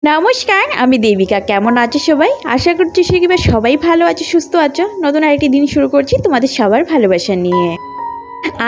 নমস্কার, আমি দেবিকা। কেমন আছো সবাই? আশা করছি সবাই ভালো আছো, সুস্থ আছো। নতুন আরেকটি দিন শুরু করছি তোমাদের সবার ভালোবাসা নিয়ে।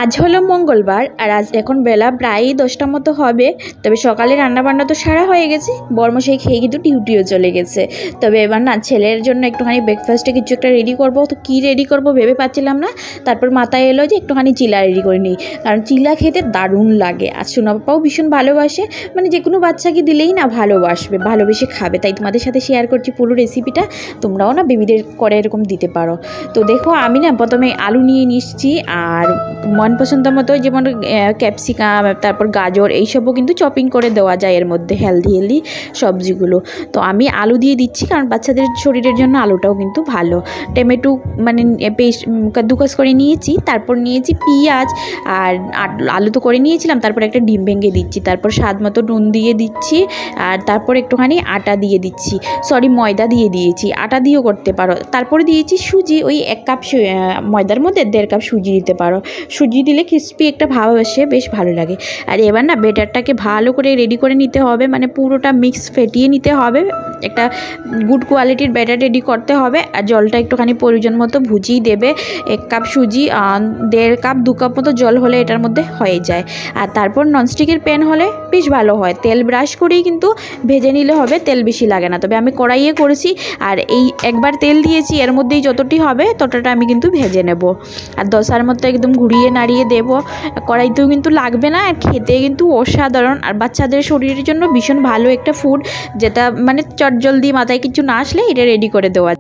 আজ হলো মঙ্গলবার আর আজ এখন বেলা প্রায় 10টার মতো হবে। তবে সকালে রান্নাবান্না তো সারা হয়ে গেছে, বর্মশাই খেয়ে কিন্তু ডিউটিও চলে গেছে। তবে এবার না ছেলের জন্য একটুখানি ব্রেকফাস্টে কিছু একটা রেডি করবো, তো কী রেডি করবো ভেবে পাচ্ছিলাম না। তারপর মাথায় এলো যে একটুখানি চিলা রেডি করে নিই, কারণ চিলা খেতে দারুণ লাগে। আর সোনা পাপাও ভীষণ ভালোবাসে, মানে যে কোনো বাচ্চাকে দিলেই না ভালোবাসবে, ভালোবেসে খাবে। তাই তোমাদের সাথে শেয়ার করছি পুরো রেসিপিটা। তোমরাও না বেবিদের করে এরকম দিতে পারো। তো দেখো আমি না প্রথমে আলু নিয়ে নিচ্ছি, আর মন পছন্দ মতো যেমন ক্যাপসিকাম, তারপর গাজর, এইসবও কিন্তু চপিং করে দেওয়া যায় এর মধ্যে, হেলদি সবজিগুলো। তো আমি আলু দিয়ে দিচ্ছি, কারণ বাচ্চাদের শরীরের জন্য আলুটাও কিন্তু ভালো। টমেটো মানে পেস্ট কাদ্দুকাস করে নিয়েছি, তারপর নিয়েছি পেঁয়াজ আর আলু তো করে নিয়েছিলাম। তারপর একটা ডিম ভেঙে দিচ্ছি, তারপর স্বাদ মতো নুন দিয়ে দিচ্ছি, আর তারপর একটুখানি আটা দিয়ে দিচ্ছি, ময়দা দিয়ে দিয়েছি, আটা দিয়েও করতে পারো। তারপরে দিয়েছি সুজি, ওই 1 কাপ ময়দার মধ্যে 1.5 কাপ সুজি দিতে পারো। সুজি দিলে ক্রিস্পি একটা ভাব আসে, বেশ ভালো লাগে। আর এবার না বেটারটাকে ভালো করে রেডি করে নিতে হবে, মানে পুরোটা মিক্স ফেটিয়ে নিতে হবে। একটা গুড কোয়ালিটির ব্যাটার রেডি করতে হবে। আর জলটা একটুখানি প্রয়োজন মতো ভুজিয়ে দেবে। 1 কাপ সুজি 1.5 কাপ 2 কাপ মতো জল হলে এটার মধ্যে হয়ে যায়। আর তারপর ননস্টিকের প্যান হলে বেশ ভালো হয়, তেল ব্রাশ করেই কিন্তু ভেজে নিলে হবে, তেল বেশি লাগে না। তবে আমি কড়াইয়ে করেছি, আর এই একবার তেল দিয়েছি, এর মধ্যেই যতটি হবে ততটা আমি কিন্তু ভেজে নেব। আর দোসার মতো একদম ঘুরিয়ে নাড়িয়ে দেবো। কড়াইতেও কিন্তু লাগবে না, আর খেতে কিন্তু অসাধারণ। আর বাচ্চাদের শরীরের জন্য ভীষণ ভালো একটা ফুড, যেটা মানে চটজলদি মাথায় কিছু না আসলে এটা রেডি করে দেওয়া।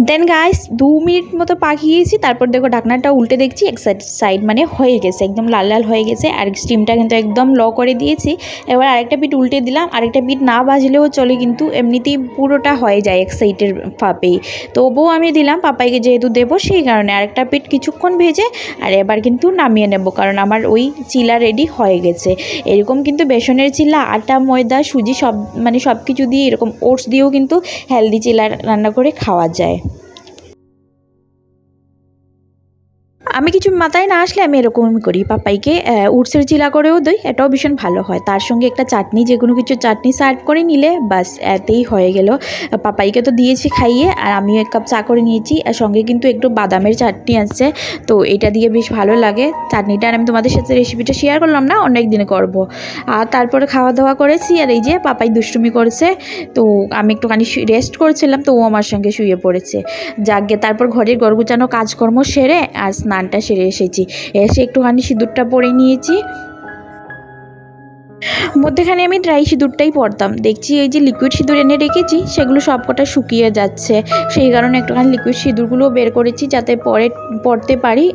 দেন গাইস 2 মিনিট মতো পাকিয়েছি, তারপর দেখো ঢাকনাটা উল্টে দেখছি, এক সাইড মানে হয়ে গেছে, একদম লাল লাল হয়ে গেছে। আর স্টিমটা কিন্তু একদম লো করে দিয়েছি। এবার আরেকটা পিঠ উল্টে দিলাম, আরেকটা পিঠ না ভাজলেও চলে, কিন্তু এমনিতেই পুরোটা হয়ে যায় এক সাইডের ফাঁপেই। তবুও আমি দিলাম, পাপাইকে যেহেতু দেবো সেই কারণে। আরেকটা পিঠ কিছুক্ষণ ভেজে আর এবার কিন্তু নামিয়ে নেব, কারণ আমার ওই চিলা রেডি হয়ে গেছে। এরকম কিন্তু বেসনের চিলা, আটা, ময়দা, সুজি সব কিছু দিয়ে, এরকম ওটস দিয়েও কিন্তু হেলদি চিলা রান্না করে খাওয়া যায়। আমি কিছু মাথায় না আসলে আমি এরকমই করি, পাপাইকে উটসের চিলা করেও দিই, এটাও ভীষণ ভালো হয়। তার সঙ্গে একটা চাটনি, যে কোনো কিছু চাটনি সার্ভ করে নিলে বাস এতেই হয়ে গেল। পাপাইকে তো দিয়েছি খাইয়ে, আর আমিও 1 কাপ চা করে নিয়েছি। আর সঙ্গে কিন্তু একটু বাদামের চাটনি আছে, তো এটা দিয়ে বেশ ভালো লাগে চাটনিটা। আর আমি তোমাদের সাথে রেসিপিটা শেয়ার করলাম না, অনেক দিনে করব। আর তারপরে খাওয়া দাওয়া করেছি, আর এই যে পাপাই দুষ্টুমি করেছে, তো আমি একটুখানি রেস্ট করছিলাম, তো ও আমার সঙ্গে শুয়ে পড়েছে। যাকে তারপর ঘরের গড়গুচানো কাজকর্ম সেরে আর স্নানটা সেরে এসেছি। এসে একটুখানি সিঁদুরটা পরে নিয়েছি। মধ্যেখানে আমি ড্রাই সিঁদুরটাই পরতাম, দেখছি এই যে লিকুইড সিঁদুর এনে রেখেছি, সেগুলো সবকটা শুকিয়ে যাচ্ছে। সেই কারণে একটুখানি লিকুইড সিঁদুরগুলো বের করেছি, যাতে পরতে পারি,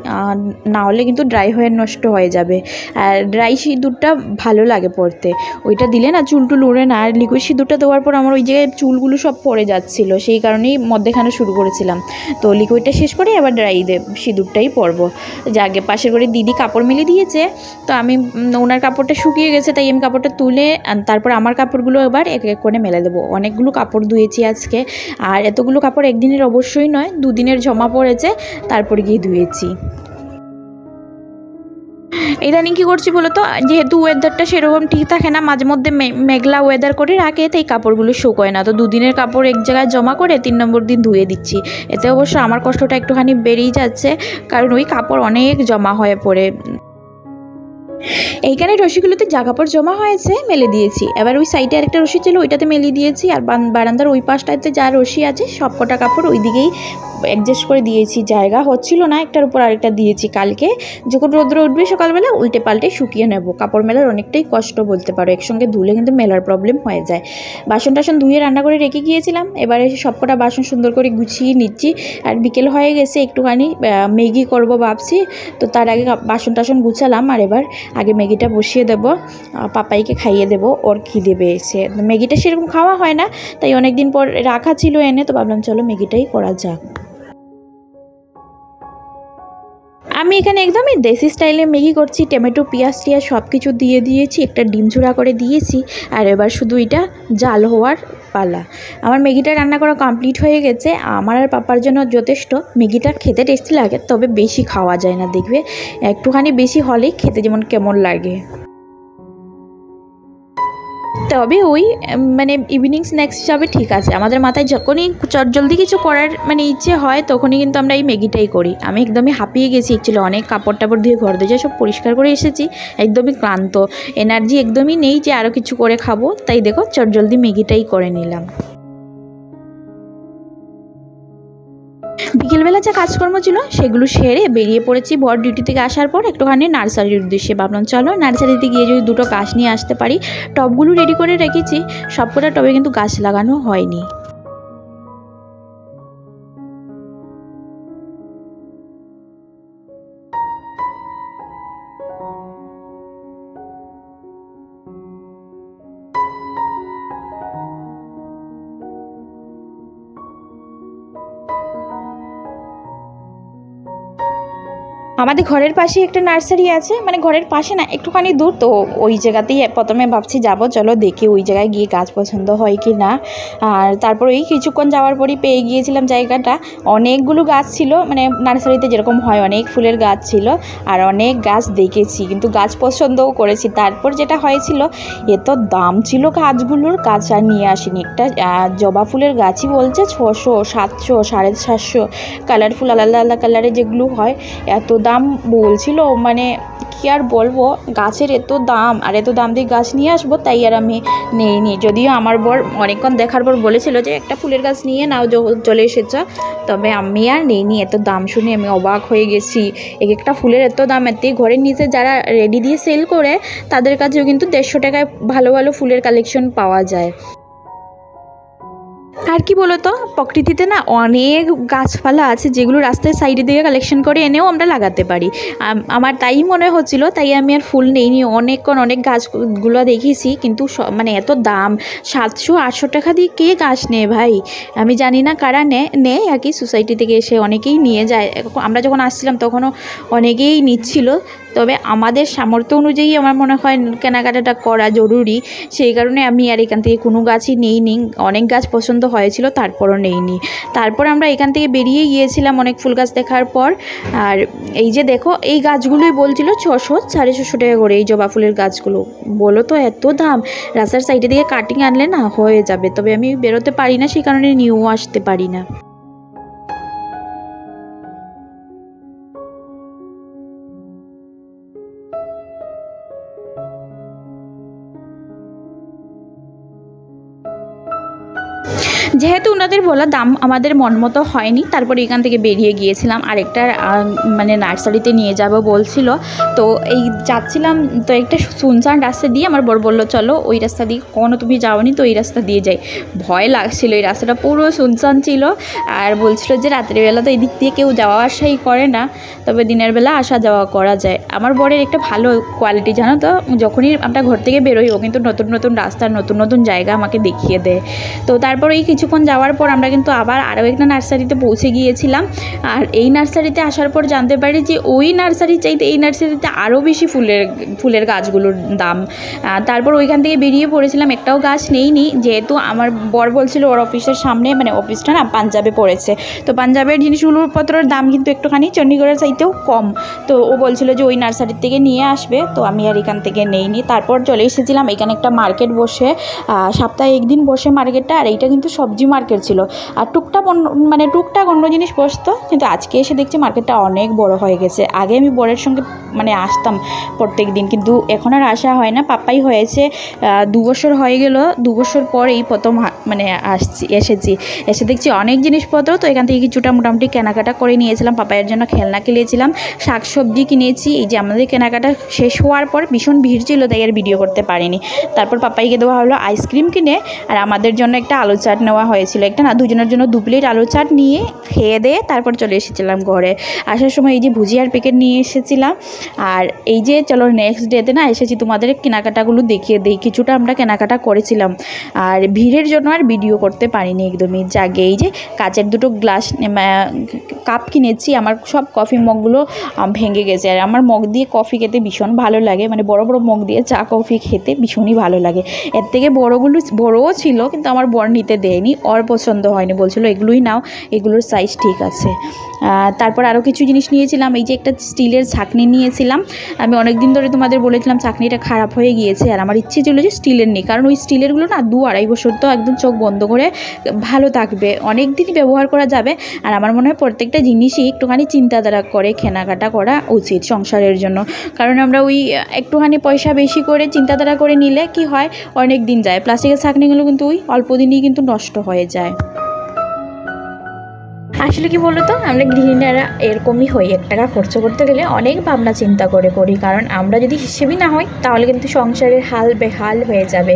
না হলে কিন্তু ড্রাই হয়ে নষ্ট হয়ে যাবে। আর ড্রাই সিঁদুরটা ভালো লাগে পরতে, ওইটা দিলে না চুল টুল উড়ে না। আর লিকুইড সিঁদুরটা দেওয়ার পর আমার ওই জায়গায় চুলগুলো সব পড়ে যাচ্ছিলো, সেই কারণেই মধ্যেখানে শুরু করেছিলাম। তো লিকুইডটা শেষ করে এবার ড্রাই সিঁদুরটাই পরবো। যাকে পাশের করে দিদি কাপড় মেলে দিয়েছে, তো আমি ওনার কাপড়টা শুকিয়ে গেছে, তাই আমি কাপড়টা তুলে তারপর আমার কাপড়গুলো এবার এক এক করে মেলে দেবো। অনেকগুলো কাপড় ধুয়েছি আজকে, আর এতগুলো কাপড় একদিনের অবশ্যই নয়, 2 দিনের জমা পড়েছে, তারপরে গিয়ে ধুয়েছি। ইদানিং কী করছি বলো তো, যেহেতু ওয়েদারটা সেরকম ঠিক থাকে না, মাঝে মধ্যে মেঘলা ওয়েদার করে রাখে, তাই কাপড়গুলো শুকোয় না। তো 2 দিনের কাপড় এক জায়গায় জমা করে 3 নম্বর দিন ধুয়ে দিচ্ছি। এতে অবশ্য আমার কষ্টটা একটুখানি বেড়েই যাচ্ছে, কারণ ওই কাপড় অনেক জমা হয়ে পড়ে। এইখানে রশিগুলোতে যা কাপড় জমা হয়েছে মেলে দিয়েছি। এবার ওই সাইডে আরেকটা রশি ছিল, ওইটাতে মেলে দিয়েছি। আর বারান্দার ওই পাশটাতে যা রশি আছে সব কটা কাপড় ওই দিকেই অ্যাডজাস্ট করে দিয়েছি। জায়গা হচ্ছিল না, একটার উপর আরেকটা দিয়েছি। কালকে যখন রৌদ্র উঠবে সকালবেলা উল্টে পাল্টে শুকিয়ে নেব। কাপড় মেলার অনেকটাই কষ্ট বলতে পারো, একসঙ্গে ধুলে কিন্তু মেলার প্রবলেম হয়ে যায়। বাসন টাসন ধুয়ে রান্না করে রেখে গিয়েছিলাম, এবারে সবকটা বাসন সুন্দর করে গুছিয়ে নিচ্ছি। আর বিকেল হয়ে গেছে, একটুখানি ম্যাগি করব ভাবছি, তো তার আগে বাসন টাসন গুছালাম। আর এবার আগে ম্যাগিটা বসিয়ে দেব, পাপাইকে খাইয়ে দেব, ওর খিদে পেয়েছে। ম্যাগিটা সেরকম খাওয়া হয় না, তাই অনেক দিন পর রাখা ছিল এনে, তো ভাবলাম চলো ম্যাগিটাই করা যাক। আমি এখানে একদমই দেশি স্টাইলে ম্যাগি করছি, টমেটো পেঁয়াজ টিয়াজ সব কিছু দিয়ে দিয়েছি, একটা ডিম ঝুড়া করে দিয়েছি, আর এবার শুধু এটা জাল হওয়ার পালা। আমার ম্যাগিটা রান্না করা কমপ্লিট হয়ে গেছে। আমার আর পাপার জন্য যথেষ্ট। ম্যাগিটা খেতে টেস্টি লাগে, তবে বেশি খাওয়া যায় না, দেখবে একটুখানি বেশি হলেই খেতে যেমন কেমন লাগে। তবে ওই মানে ইভিনিং স্ন্যাক্স হিসাবে ঠিক আছে। আমাদের মাথায় যখনই চটজলদি কিছু করার মানে ইচ্ছে হয় তখনই কিন্তু আমরা এই ম্যাগিটাই করি। আমি একদমই হাঁপিয়ে গেছি, অ্যাকচুয়ালি অনেক কাপড় টাপড় দিয়ে ঘর দরজা সব পরিষ্কার করে এসেছি, একদমই ক্লান্ত, এনার্জি একদমই নেই যে আরও কিছু করে খাবো। তাই দেখো চটজলদি ম্যাগিটাই করে নিলাম। বিকেলবেলা যা কাজকর্ম ছিল সেগুলো সেরে বেরিয়ে পড়েছি বর ডিউটি থেকে আসার পর একটুখানি নার্সারির উদ্দেশ্যে। ভাবলাম চলো নার্সারিতে গিয়ে যদি দুটো গাছ নিয়ে আসতে পারি। টবগুলো রেডি করে রেখেছি, সবকটা টবে কিন্তু গাছ লাগানো হয়নি। আমাদের ঘরের পাশে একটা নার্সারি আছে, মানে ঘরের পাশে না একটুখানি দূর, তো ওই জায়গাতেই প্রথমে ভাবছি যাব, চলো দেখি ওই জায়গায় গিয়ে গাছ পছন্দ হয় কি না। আর তারপর ওই কিছুক্ষণ যাওয়ার পরই পেয়ে গিয়েছিলাম জায়গাটা। অনেকগুলো গাছ ছিল, মানে নার্সারিতে যেরকম হয় অনেক ফুলের গাছ ছিল, আর অনেক গাছ দেখেছি, কিন্তু গাছ পছন্দও করেছি। তারপর যেটা হয়েছিল, এত দাম ছিল গাছগুলোর, গাছ আর নিয়ে আসিনি। একটা জবা ফুলের গাছই বলছে 600, 700, 750, কালারফুল আলাদা আলাদা কালারের যেগুলো হয়, এত দাম বলছিল। মানে কি আর বলবো, গাছের এত দাম, আর এত দাম দিয়ে গাছ নিয়ে আসবো, তাই আর আমি নেইনি। যদিও আমার বর অনেকক্ষণ দেখার পর বলেছিল যে একটা ফুলের গাছ নিয়ে নাও, চলে এসেছ, তবে আমি আর নেইনি। এত দাম শুনে আমি অবাক হয়ে গেছি। এক একটা ফুলের এত দাম, এতে ঘরের নিচে যারা রেডি দিয়ে সেল করে তাদের কাছেও কিন্তু 150 টাকায় ভালো ভালো ফুলের কালেকশন পাওয়া যায়। আর কি বলতো, প্রকৃতিতে না অনেক গাছপালা আছে যেগুলো রাস্তার সাইডে দিয়ে কালেকশন করে এনেও আমরা লাগাতে পারি। আমার তাই মনে হচ্ছিল, তাই আমি আর ফুল নেইনি। অনেক গাছগুলো দেখেছি, কিন্তু মানে এত দাম, 700-800 টাকা দিয়ে কে গাছ নেয় ভাই? আমি জানি না কারা নেয় আর কি, সোসাইটি থেকে এসে অনেকেই নিয়ে যায়। আমরা যখন আসছিলাম তখনও অনেকেই নিচ্ছিল, তবে আমাদের সামর্থ্য অনুযায়ী আমার মনে হয় কেনাকাটাটা করা জরুরি। সেই কারণে আমি আর এখান থেকে কোনো গাছই নেইনি। অনেক গাছ পছন্দ হয়েছিল, তারপরও নেইনি। তারপর আমরা এখান থেকে বেরিয়ে গিয়েছিলাম অনেক ফুল গাছ দেখার পর। আর এই যে দেখো, এই গাছগুলোই বলছিল 600-650 টাকা করে, এই জবা ফুলের গাছগুলো। বলো তো এত দাম, রাস্তার সাইডে দিয়ে কাটিং আনলে না হয়ে যাবে, তবে আমি বেরোতে পারি না, সেই কারণে নিয়েও আসতে পারি না। যেহেতু ওনাদের বলা দাম আমাদের মন মতো হয়নি, তারপরে এখান থেকে বেরিয়ে গিয়েছিলাম। আরেকটা মানে নার্সারিতে নিয়ে যাব বলছিল, তো এই যাচ্ছিলাম, তো একটা শুনশান রাস্তা দিয়ে আমার বর বললো চলো ওই রাস্তা দিয়ে, কখনো তুমি যাওনি তো এই রাস্তা দিয়ে যাই। ভয় লাগছিল, এই রাস্তাটা পুরো শুনশান ছিল, আর বলছিল যে রাত্রিবেলা তো এই দিক দিয়ে কেউ যাওয়া আসাই করে না, তবে দিনের বেলা আসা যাওয়া করা যায়। আমার বরের একটা ভালো কোয়ালিটি জানো তো, যখনই আমরা ঘর থেকে বেরোই ও কিন্তু নতুন নতুন রাস্তা, নতুন নতুন জায়গা আমাকে দেখিয়ে দেয়। তো তারপর এই কিছুক্ষণ যাওয়ার পর আমরা কিন্তু আবার আরও একটা নার্সারিতে পৌঁছে গিয়েছিলাম। আর এই নার্সারিতে আসার পর জানতে পারি যে ওই নার্সারির চাইতে এই নার্সারিতে আরও বেশি ফুলের গাছগুলোর দাম। তারপর ওইখান থেকে বেরিয়ে পড়েছিলাম, একটাও গাছ নেইনি, যেহেতু আমার বর বলছিল ওর অফিসের সামনে, মানে অফিসটা না পাঞ্জাবে পড়েছে, তো পাঞ্জাবের জিনিসগুলোর দাম কিন্তু একটুখানি চণ্ডীগড়ের চাইতেও কম। তো ও বলছিল যে ওই নার্সারির থেকে নিয়ে আসবে, তো আমি আর এখান থেকে নেইনি। তারপর চলে এসেছিলাম এখানে একটা মার্কেট বসে, সপ্তাহে একদিন বসে মার্কেটটা, আর এইটা কিন্তু সবজি মার্কেট ছিল। আর টুকটাক অন্য জিনিস বসতো, কিন্তু আজকে এসে দেখছি মার্কেটটা অনেক বড় হয়ে গেছে। আগে আমি বরের সঙ্গে মানে আসতাম প্রত্যেক দিন, কিন্তু এখন আর আসা হয় না। পাপাই হয়েছে 2 বছর হয়ে গেল, 2 বছর পরেই প্রথম মানে এসে দেখছি অনেক জিনিসপত্র। তো এখান থেকে কিছুটা মোটামুটি কেনাকাটা করে নিয়েছিলাম, পাপাইয়ের জন্য খেলনা কিনেছিলাম, শাকসবজি কিনেছি। এই যে আমাদের কেনাকাটা শেষ হওয়ার পর ভীষণ ভিড় ছিল, তাই আর ভিডিও করতে পারিনি। তারপর পাপাইকে দেওয়া হলো আইসক্রিম কিনে, আর আমাদের জন্য একটা আলু চাট নেওয়া হয়েছিল, একটা না দুজনের জন্য 2 প্লেট আলু চাট নিয়ে খেয়ে দিয়ে তারপর চলে এসেছিলাম ঘরে। আসার সময় এই যে ভুজিয়ার প্যাকেট নিয়ে এসেছিলাম, আর এই যে চলো নেক্সট ডেতে না এসেছি, তোমাদের কেনাকাটাগুলো দেখিয়ে দিই। কিছুটা আমরা কেনাকাটা করেছিলাম, আর ভিড়ের জন্য আর ভিডিও করতে পারিনি একদমই। জাগে এই যে কাচের দুটো গ্লাস কাপ কিনেছি, আমার সব কফি মগগুলো ভেঙে গেছে। আর আমার মগ দিয়ে কফি খেতে ভীষণ ভালো লাগে, মানে বড় বড় মগ দিয়ে চা কফি খেতে ভীষণই ভালো লাগে। এর থেকে বড়ও ছিল, কিন্তু আমার বর নিতে দেয়নি, ওর পছন্দ হয়নি, বলছিল এগুলোই নাও, এগুলোর সাইজ ঠিক আছে। তারপর আরও কিছু জিনিস নিয়েছিলাম। এই যে একটা স্টিলের ছাঁকনি নিয়েছিলাম। আমি অনেক দিন ধরে তোমাদের বলেছিলাম ছাঁকনিটা খারাপ হয়ে গিয়েছে, আর আমার ইচ্ছে ছিল যে স্টিলের নিই, কারণ ওই স্টিলেরগুলো না 2-2.5 বছর তো একদম চোখ বন্ধ করে ভালো থাকবে, অনেক দিনই ব্যবহার করা যাবে। আর আমার মনে হয় প্রত্যেকটা জিনিসই একটুখানি চিন্তাধারা করে কেনাকাটা করা উচিত সংসারের জন্য, কারণ আমরা ওই একটুখানি পয়সা বেশি করে চিন্তাধারা করে নিলে কি হয়, অনেক দিন যায়। প্লাস্টিকের ছাঁকনিগুলো কিন্তু ওই অল্প দিনই কিন্তু নষ্ট হয়ে যায়। আসলে কি বলতো, আমরা গৃহিণীরা এরকমই হই, 1 টাকা খরচ করতে গেলে অনেক ভাবনা চিন্তা করে করি, কারণ আমরা যদি হিসেবই না হই তাহলে কিন্তু সংসারের হাল বেহাল হয়ে যাবে।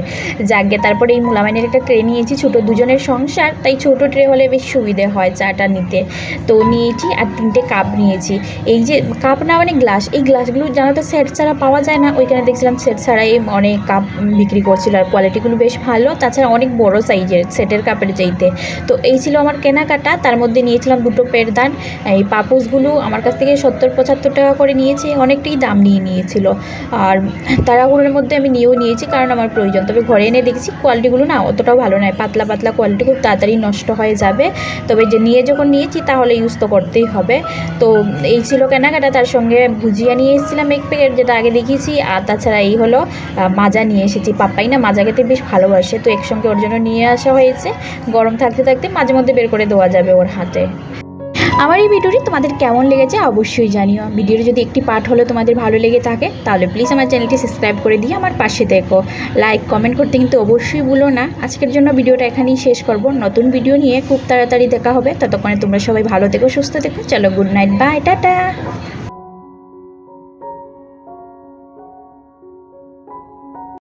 যাকে তারপরে এই মুলামাইনের একটা ট্রে নিয়েছি, ছোটো দুজনের সংসার, তাই ছোটো ট্রে হলে বেশ সুবিধে হয় চাটা নিতে। তো নিয়েছি, আর 3টে কাপ নিয়েছি। এই যে কাপ না মানে গ্লাস, এই গ্লাসগুলো জানো তো সেট ছাড়া পাওয়া যায় না, ওইখানে দেখছিলাম সেট ছাড়াই অনেক কাপ বিক্রি করছিল, আর কোয়ালিটিগুলো বেশ ভালো, তাছাড়া অনেক বড় সাইজের সেটের কাপের চাইতে। তো এই ছিল আমার কেনাকাটা। তার মধ্যে নিয়েছিলাম 2টো পেরদান। এই পাপোশগুলো আমার কাছ থেকে 70-75 টাকা করে নিয়েছে, অনেকটাই দাম নিয়েছিল। আর তাড়াহুড়োর মধ্যে আমি নিয়েছি, কারণ আমার প্রয়োজন। তবে ঘরে এনে দেখছি কোয়ালিটিগুলো না অতটাও ভালো নয়, পাতলা পাতলা কোয়ালিটি, খুব তাড়াতাড়ি নষ্ট হয়ে যাবে। তবে যে যখন নিয়েছি তাহলে ইউজ তো করতেই হবে। তো এই ছিল কেনাকাটা। তার সঙ্গে ভুজিয়া নিয়ে এসেছিলাম 1 প্যাকেট, যেটা আগে দেখিয়েছি। আর তাছাড়া এই হলো মাজা নিয়ে এসেছি। পাপ্পাই না মাজা খেতে বেশ ভালোবাসে, তো একসঙ্গে ওর জন্য নিয়ে আসা হয়েছে। গরম থাকতে থাকতে মাঝে মধ্যে বের করে দেওয়া যাবে ওর হাতে। আমার এই ভিডিওটি তোমাদের কেমন লেগেছে অবশ্যই জানিও। ভিডিওটি যদি একটি পার্ট হলে তোমাদের ভালো লেগে থাকে তাহলে প্লিজ আমার চ্যানেলটি সাবস্ক্রাইব করে দিয়ে আমার পাশে থেকো। লাইক কমেন্ট করতে কিন্তু অবশ্যই ভুলো না। আজকের জন্য ভিডিওটা এখানেই শেষ করব। নতুন ভিডিও নিয়ে খুব তাড়াতাড়ি দেখা হবে। ততক্ষণে তোমরা সবাই ভালো থেকো, সুস্থ থেকো। চলো, গুড নাইট, বাই, টাটা।